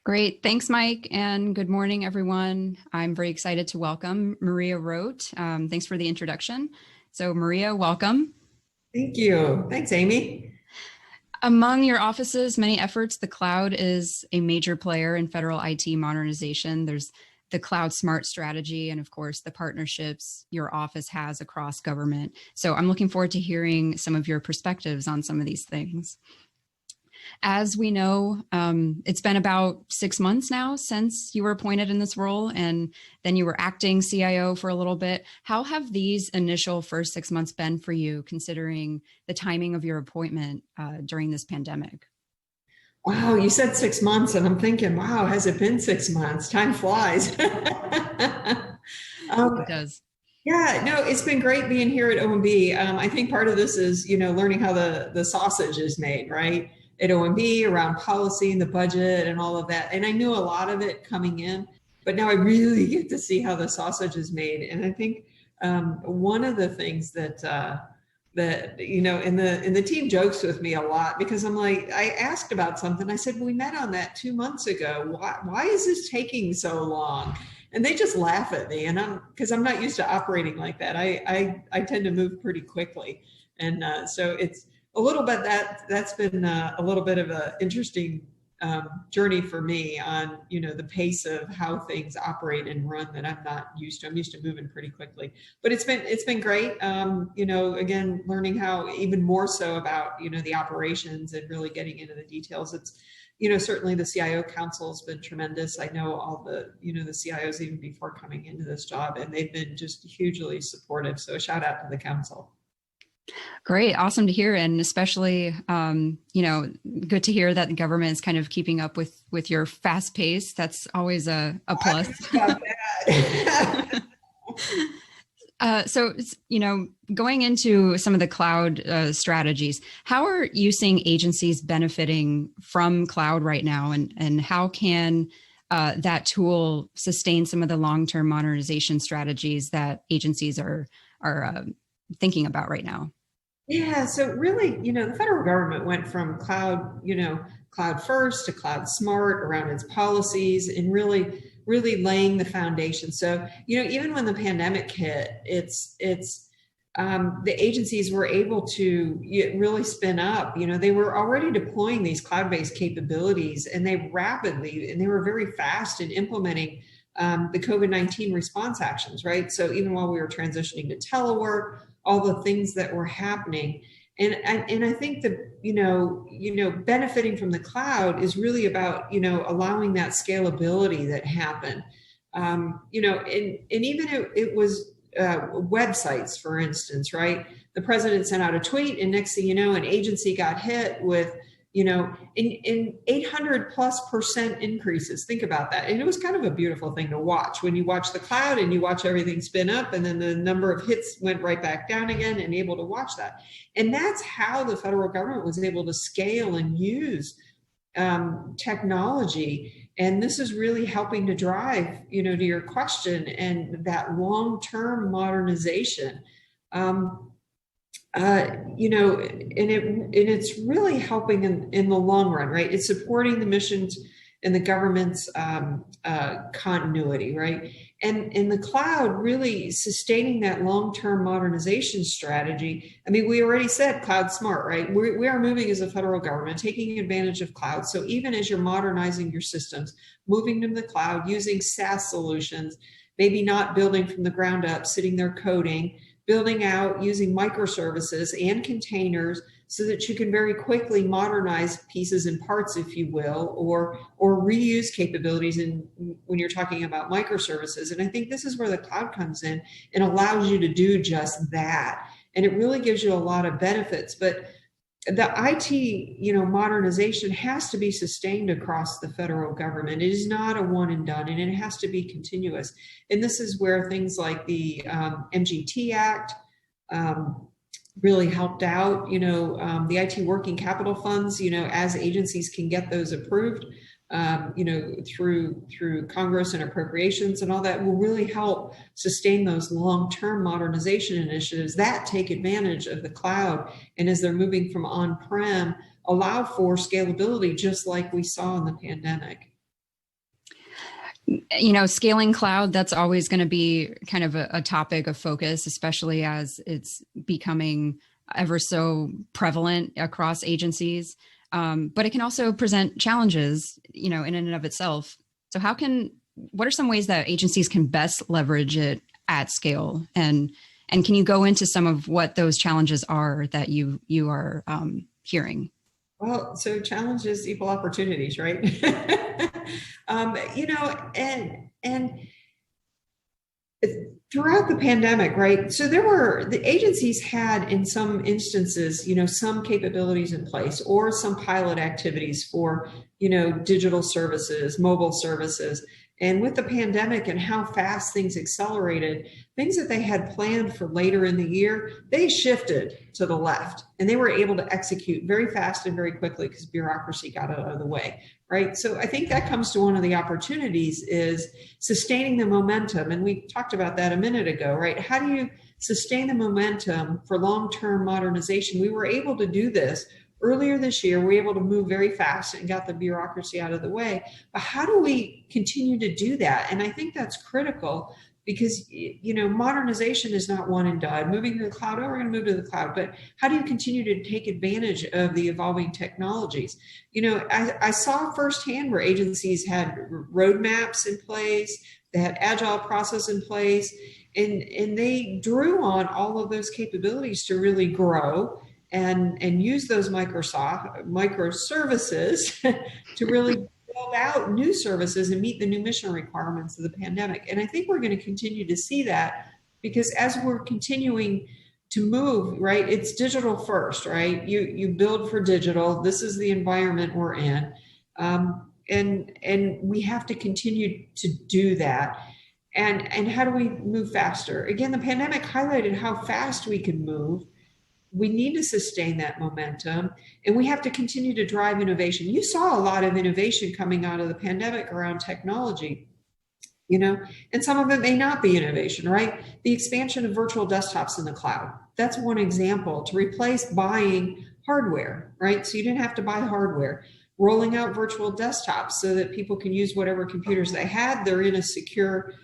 Great. Thanks, Mike. And good morning, everyone. I'm very excited to welcome Maria Roat. Thanks for the introduction. So Maria, welcome. Thank you. Thanks, Amy. Among your office's many efforts, the cloud is a major player in federal IT modernization. There's the cloud smart strategy and of course the partnerships your office has across government. So I'm looking forward to hearing some of your perspectives on some of these things. As we know, it's been about 6 months now since you were appointed in this role, and then you were acting CIO for a little bit. How have these initial first 6 months been for you, considering the timing of your appointment during this pandemic? Wow, you said 6 months, and I'm thinking, wow, has it been 6 months? Time flies. It um, does. yeah, no, it's been great being here at OMB. I think part of this is, learning how the sausage is made, right? At OMB around policy and the budget and all of that. And I knew a lot of it coming in, but now I really get to see how the sausage is made. And I think one of the things and the team jokes with me a lot because I'm like, I asked about something. I said, we met on that 2 months ago. Why is this taking so long? And they just laugh at me, and because I'm not used to operating like that. I tend to move pretty quickly, and so it's a little bit that's been a little bit of an interesting journey for me on the pace of how things operate and run that I'm not used to. I'm used to moving pretty quickly, but it's been great. Again, learning how even more so about the operations and really getting into the details. It's certainly the CIO council has been tremendous. I know all the the CIOs even before coming into this job, and they've been just hugely supportive. So a shout out to the council. Great. Awesome to hear. And especially, good to hear that the government is kind of keeping up with your fast pace. That's always a plus. About that. So, going into some of the cloud strategies, how are you seeing agencies benefiting from cloud right now? And how can that tool sustain some of the long-term modernization strategies that agencies are thinking about right now? Yeah, so really, the federal government went from cloud first to cloud smart around its policies and really laying the foundation. So, even when the pandemic hit, the agencies were able to really spin up. They were already deploying these cloud-based capabilities, and they were very fast in implementing the COVID-19 response actions, right? So even while we were transitioning to telework, all the things that were happening. And I think that, benefiting from the cloud is really about, allowing that scalability that happened. And even it was websites, for instance, right? The president sent out a tweet, and next thing you know, an agency got hit with in 800+% increases. Think about that. And it was kind of a beautiful thing to watch when you watch the cloud and you watch everything spin up, and then the number of hits went right back down again, and able to watch that. And that's how the federal government was able to scale and use technology. And this is really helping to drive, to your question, and that long-term modernization. And it's really helping in the long run, right? It's supporting the missions and the government's continuity, right? And in the cloud, really sustaining that long-term modernization strategy. I mean, we already said cloud smart, right? We are moving as a federal government, taking advantage of cloud. So even as you're modernizing your systems, moving to the cloud, using SaaS solutions, maybe not building from the ground up, sitting there coding, building out using microservices and containers so that you can very quickly modernize pieces and parts, if you will, or reuse capabilities when you're talking about microservices. And I think this is where the cloud comes in and allows you to do just that. And it really gives you a lot of benefits. But the IT, modernization has to be sustained across the federal government. It is not a one and done, and it has to be continuous. And this is where things like the MGT Act really helped out. The IT working capital funds, as agencies can get those approved, through Congress and appropriations and all that, will really help sustain those long-term modernization initiatives that take advantage of the cloud. And as they're moving from on-prem, allow for scalability, just like we saw in the pandemic. Scaling cloud, that's always going to be kind of a topic of focus, especially as it's becoming ever so prevalent across agencies. But it can also present challenges, in and of itself. So what are some ways that agencies can best leverage it at scale? And can you go into some of what those challenges are that you are hearing? Well, so challenges equal opportunities, right? And throughout the pandemic, right? So the agencies had in some instances, some capabilities in place or some pilot activities for, digital services, mobile services. And with the pandemic and how fast things accelerated, things that they had planned for later in the year, they shifted to the left and they were able to execute very fast and very quickly because bureaucracy got out of the way, right? So I think that comes to one of the opportunities is sustaining the momentum. And we talked about that a minute ago, right? How do you sustain the momentum for long-term modernization? We were able to do this earlier this year. We were able to move very fast and got the bureaucracy out of the way. But how do we continue to do that? And I think that's critical because, modernization is not one and done. Moving to the cloud, we're going to move to the cloud. But how do you continue to take advantage of the evolving technologies? I saw firsthand where agencies had roadmaps in place, they had agile process in place, and they drew on all of those capabilities to really grow and use those microservices to really build out new services and meet the new mission requirements of the pandemic. And I think we're going to continue to see that because as we're continuing to move, right, it's digital first, right? You build for digital. This is the environment we're in. And we have to continue to do that. And how do we move faster? Again, the pandemic highlighted how fast we can move. We need to sustain that momentum and we have to continue to drive innovation. You saw a lot of innovation coming out of the pandemic around technology, and some of it may not be innovation, right? The expansion of virtual desktops in the cloud. That's one example to replace buying hardware, right? So you didn't have to buy hardware. Rolling out virtual desktops so that people can use whatever computers they had. They're in a secure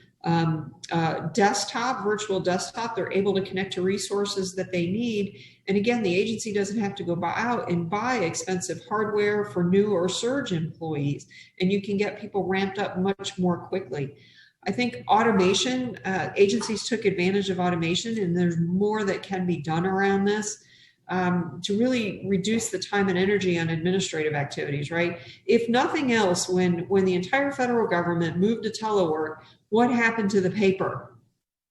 virtual desktop. They're able to connect to resources that they need. And again, the agency doesn't have to go out and buy expensive hardware for new or surge employees. And you can get people ramped up much more quickly. I think automation, agencies took advantage of automation, and there's more that can be done around this. To really reduce the time and energy on administrative activities, right? If nothing else, when the entire federal government moved to telework, what happened to the paper,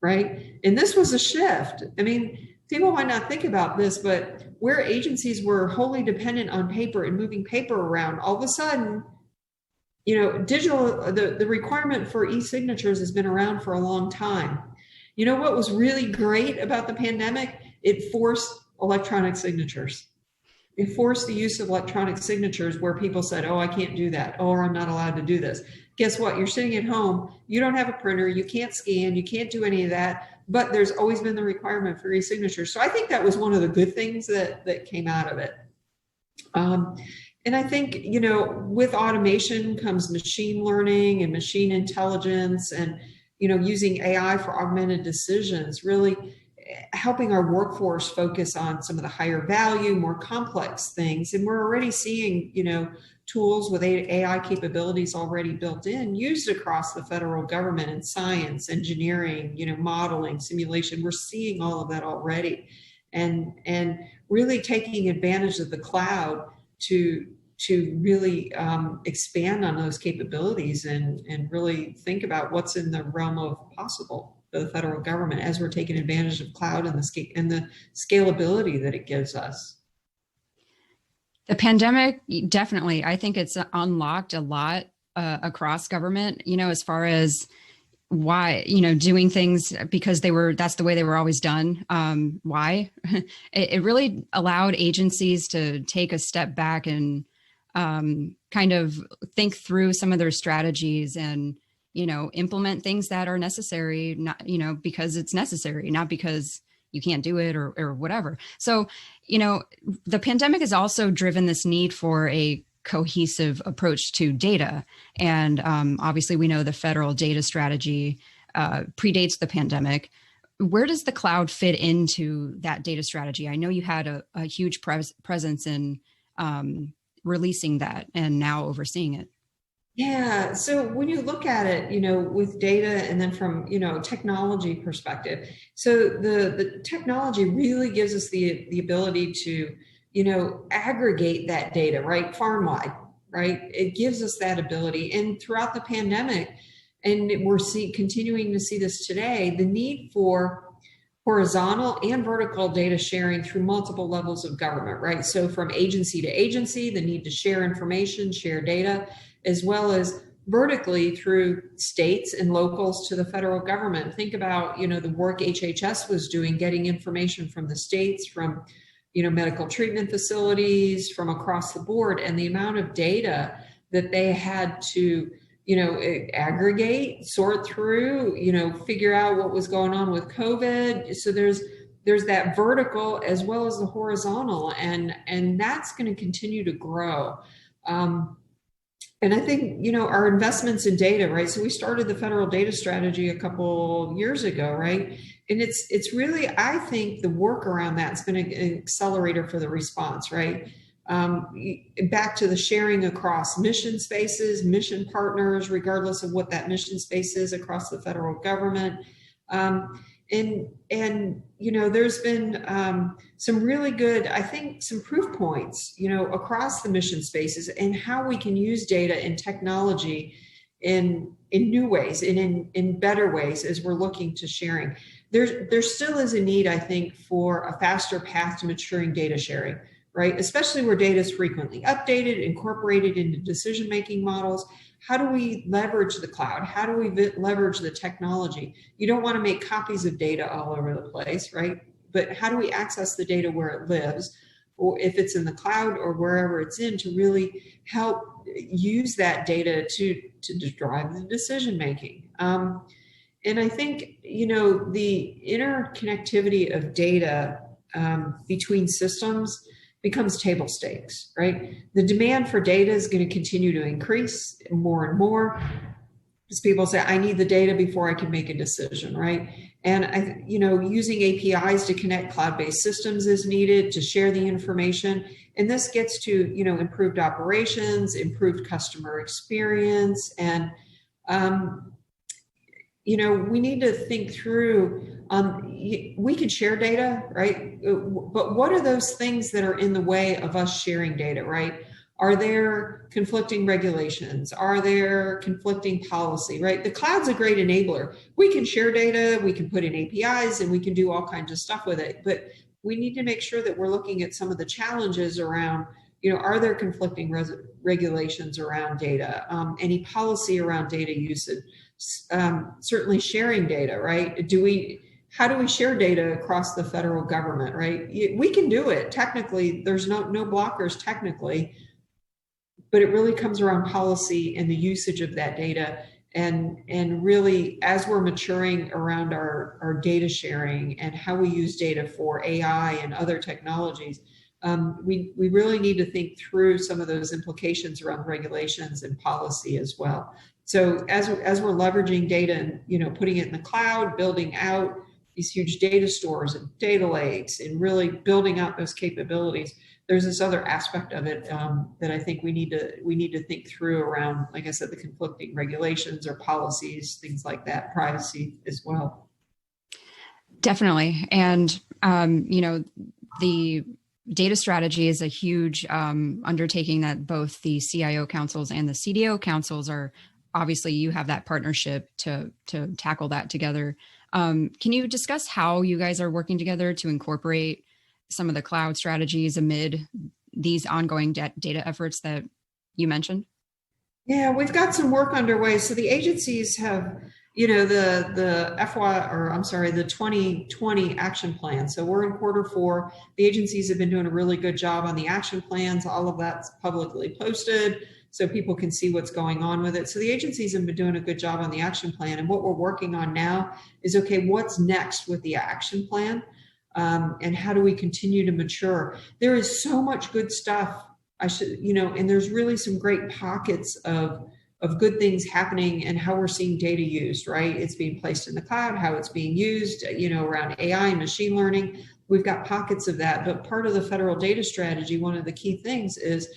right? And this was a shift. I mean, people might not think about this, but where agencies were wholly dependent on paper and moving paper around, all of a sudden, digital, the requirement for e-signatures has been around for a long time. What was really great about the pandemic? It forced electronic signatures. It forced the use of electronic signatures where people said, oh, I can't do that, or I'm not allowed to do this. Guess what? You're sitting at home, you don't have a printer, you can't scan, you can't do any of that, but there's always been the requirement for e-signatures. So I think that was one of the good things that came out of it. And I think, with automation comes machine learning and machine intelligence and, using AI for augmented decisions, really helping our workforce focus on some of the higher value, more complex things. And we're already seeing, tools with AI capabilities already built in, used across the federal government in science, engineering, modeling, simulation. We're seeing all of that already. And really taking advantage of the cloud to really expand on those capabilities and really think about what's in the realm of possible for the federal government as we're taking advantage of cloud and the scalability that it gives us. The pandemic, definitely, I think it's unlocked a lot across government, as far as why, doing things because that's the way they were always done. Why? It really allowed agencies to take a step back and kind of think through some of their strategies and, implement things that are necessary, not, because it's necessary, not because you can't do it or whatever. So, the pandemic has also driven this need for a cohesive approach to data. And obviously, we know the federal data strategy predates the pandemic. Where does the cloud fit into that data strategy? I know you had a huge presence in releasing that and now overseeing it. Yeah. So when you look at it, with data and then from, technology perspective, so the technology really gives us the ability to, aggregate that data, right? Far and wide, right? It gives us that ability. And throughout the pandemic, and we're continuing to see this today, the need for horizontal and vertical data sharing through multiple levels of government, right? So from agency to agency, the need to share information, share data, as well as vertically through states and locals to the federal government. Think about, the work HHS was doing, getting information from the states, from, medical treatment facilities, from across the board, and the amount of data that they had to, aggregate, sort through, figure out what was going on with COVID. So there's that vertical as well as the horizontal, and that's going to continue to grow. And I think, our investments in data, right? So we started the federal data strategy a couple years ago, right? And it's really, I think the work around that's been an accelerator for the response, right? Back to the sharing across mission spaces, mission partners, regardless of what that mission space is across the federal government. There's been some really good, I think, some proof points, across the mission spaces and how we can use data and technology in new ways and in better ways as we're looking to sharing. There still is a need, I think, for a faster path to maturing data sharing, right? Especially where data is frequently updated, incorporated into decision-making models. How do we leverage the cloud? How do we leverage the technology? You don't want to make copies of data all over the place, right? But how do we access the data where it lives, or if it's in the cloud or wherever it's in, to really help use that data to drive the decision-making? And I think, the interconnectivity of data between systems becomes table stakes, right? The demand for data is going to continue to increase more and more as people say, I need the data before I can make a decision, right? And using APIs to connect cloud-based systems is needed to share the information. And this gets to, improved operations, improved customer experience. And, we need to think through, we can share data, right? But what are those things that are in the way of us sharing data, right? Are there conflicting regulations? Are there conflicting policy, right? The cloud's a great enabler. We can share data, we can put in APIs, and we can do all kinds of stuff with it. But we need to make sure that we're looking at some of the challenges around, are there conflicting regulations around data? Any policy around data usage? Certainly sharing data, right? How do we share data across the federal government, right? We can do it technically. There's no blockers technically, but it really comes around policy and the usage of that data. And really, as we're maturing around our data sharing and how we use data for AI and other technologies, we really need to think through some of those implications around regulations and policy as well. So as we're leveraging data and putting it in the cloud, building out these huge data stores and data lakes, and really building out those capabilities, there's this other aspect of it that I think we need to think through around, like I said, the conflicting regulations or policies, things like that, privacy as well. Definitely, and the data strategy is a huge undertaking that both the CIO councils and the CDO councils are. Obviously, you have that partnership to tackle that together. Can you discuss how you guys are working together to incorporate some of the cloud strategies amid these ongoing data efforts that you mentioned? Yeah, we've got some work underway. So the agencies have, the 2020 action plan. So we're in Q4. The agencies have been doing a really good job on the action plans. All of that's publicly posted, so people can see what's going on with it. So the agencies have been doing a good job on the action plan. And what we're working on now is, okay, what's next with the action plan? And how do we continue to mature? There is so much good stuff I should, and there's really some great pockets of good things happening and how we're seeing data used, right? It's being placed in the cloud, how it's being used, around AI and machine learning. We've got pockets of that, but part of the federal data strategy, one of the key things is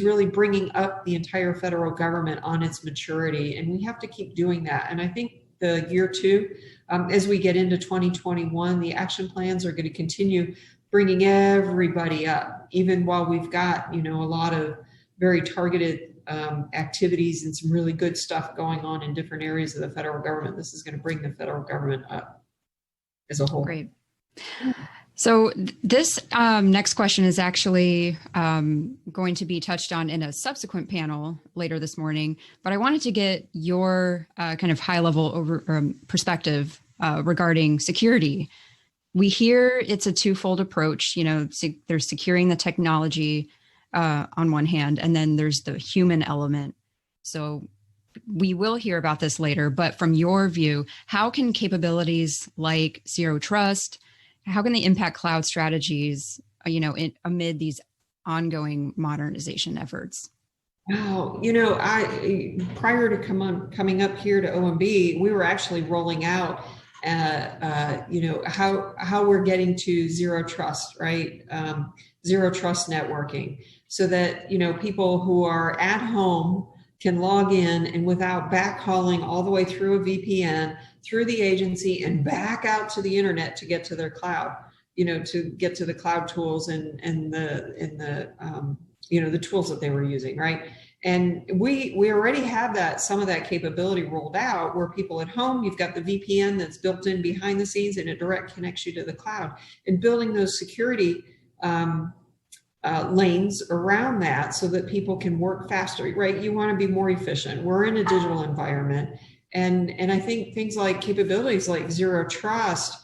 really bringing up the entire federal government on its maturity. And we have to keep doing that. And I think the year two, as we get into 2021, the action plans are going to continue bringing everybody up, even while we've got, a lot of very targeted activities and some really good stuff going on in different areas of the federal government. This is going to bring the federal government up as a whole. Great. So this next question is actually going to be touched on in a subsequent panel later this morning, but I wanted to get your kind of high-level perspective regarding security. We hear it's a twofold approach. There's securing the technology on one hand, and then there's the human element. So we will hear about this later, but from your view, how can capabilities like zero trust, how can they impact cloud strategies, amid these ongoing modernization efforts? Wow, prior to coming up here to OMB, we were actually rolling out, how we're getting to zero trust, right? Zero trust networking, so that people who are at home can log in and without backhauling all the way through a VPN, through the agency and back out to the internet to get to their cloud, to get to the cloud tools and the tools that they were using, right? And we already have some of that capability rolled out, where people at home, you've got the VPN that's built in behind the scenes and it direct connects you to the cloud, and building those security lanes around that so that people can work faster, right? You want to be more efficient. We're in a digital environment. And I think things like capabilities like zero trust,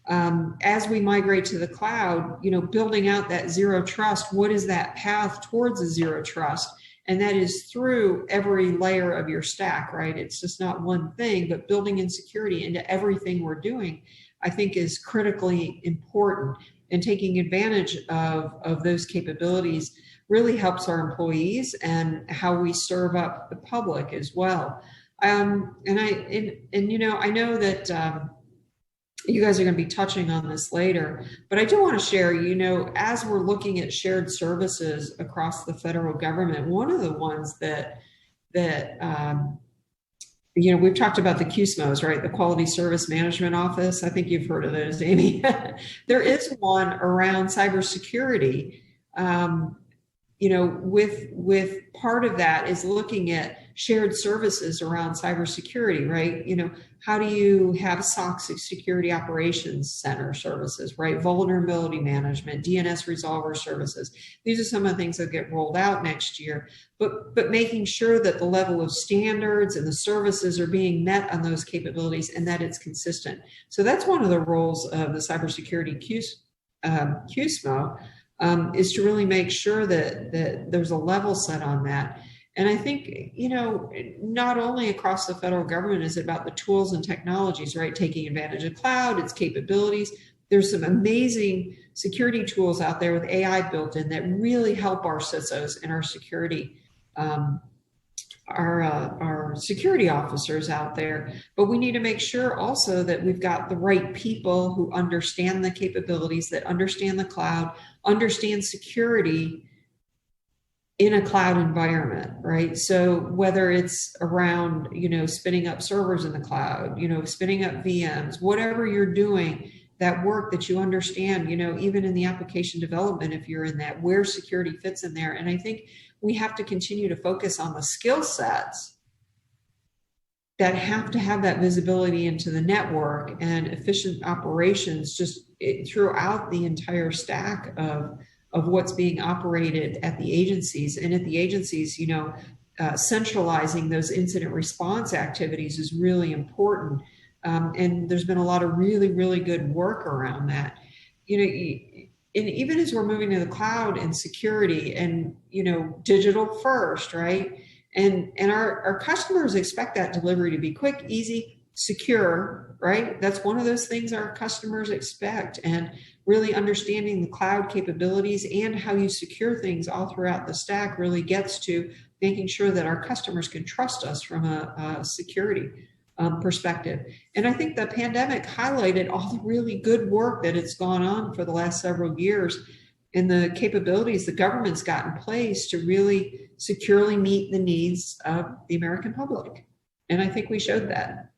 as we migrate to the cloud, building out that zero trust, what is that path towards a zero trust? And that is through every layer of your stack, right? It's just not one thing, but building in security into everything we're doing, I think, is critically important. And taking advantage of those capabilities really helps our employees and how we serve up the public as well. I know that you guys are going to be touching on this later, but I do want to share, as we're looking at shared services across the federal government, one of the ones that we've talked about the QSMOs, right? The Quality Service Management Office. I think you've heard of those, Amy. There is one around cybersecurity. With part of that is looking at shared services around cybersecurity, right? How do you have SOC, Security Operations Center services, right? Vulnerability management, DNS resolver services. These are some of the things that get rolled out next year, but making sure that the level of standards and the services are being met on those capabilities and that it's consistent. So that's one of the roles of the cybersecurity QSMO, is to really make sure that there's a level set on that. And I think, not only across the federal government is it about the tools and technologies, right? Taking advantage of cloud, its capabilities. There's some amazing security tools out there with AI built in that really help our CISOs and our security, our security officers out there. But we need to make sure also that we've got the right people who understand the capabilities, that understand the cloud, understand security in a cloud environment, right? So whether it's around, spinning up servers in the cloud, spinning up VMs, whatever you're doing, that work that you understand, even in the application development, if you're in that, where security fits in there. And I think we have to continue to focus on the skill sets that have to have that visibility into the network and efficient operations just throughout the entire stack of what's being operated at the agencies. And at the agencies, centralizing those incident response activities is really important. And there's been a lot of really, really good work around that. And even as we're moving to the cloud and security and, digital first, right? And our customers expect that delivery to be quick, easy, secure, right? That's one of those things our customers expect. And really understanding the cloud capabilities and how you secure things all throughout the stack really gets to making sure that our customers can trust us from a security perspective. And I think the pandemic highlighted all the really good work that it's gone on for the last several years and the capabilities the government's got in place to really securely meet the needs of the American public. And I think we showed that.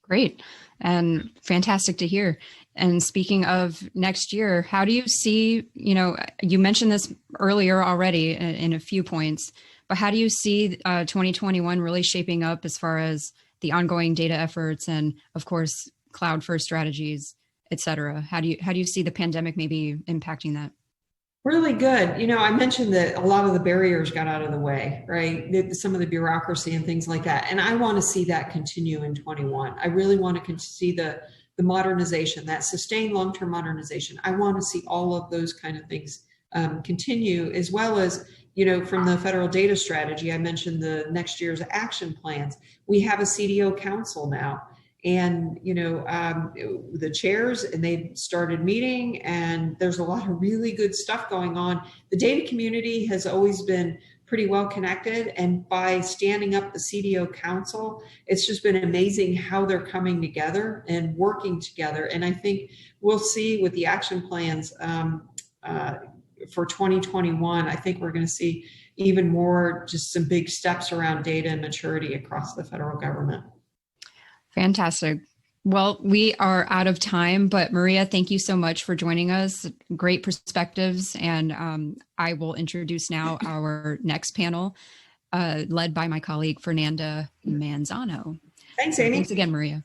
Great and fantastic to hear. And speaking of next year, how do you see, you mentioned this earlier already in a few points, but how do you see 2021 really shaping up as far as the ongoing data efforts and, of course, cloud first strategies, et cetera? How do you see the pandemic maybe impacting that? Really good. I mentioned that a lot of the barriers got out of the way, right? Some of the bureaucracy and things like that. And I want to see that continue in 21. I really want to see the modernization, that sustained long-term modernization. I want to see all of those kind of things continue, as well as, from the federal data strategy, I mentioned the next year's action plans. We have a CDO council now. And, the chairs, and they've started meeting, and there's a lot of really good stuff going on. The data community has always been pretty well connected. And by standing up the CDO council, it's just been amazing how they're coming together and working together. And I think we'll see with the action plans for 2021, I think we're going to see even more, just some big steps around data and maturity across the federal government. Fantastic. Well, we are out of time, but Maria, thank you so much for joining us. Great perspectives. And I will introduce now our next panel, led by my colleague, Fernanda Manzano. Thanks, Amy. Thanks again, Maria.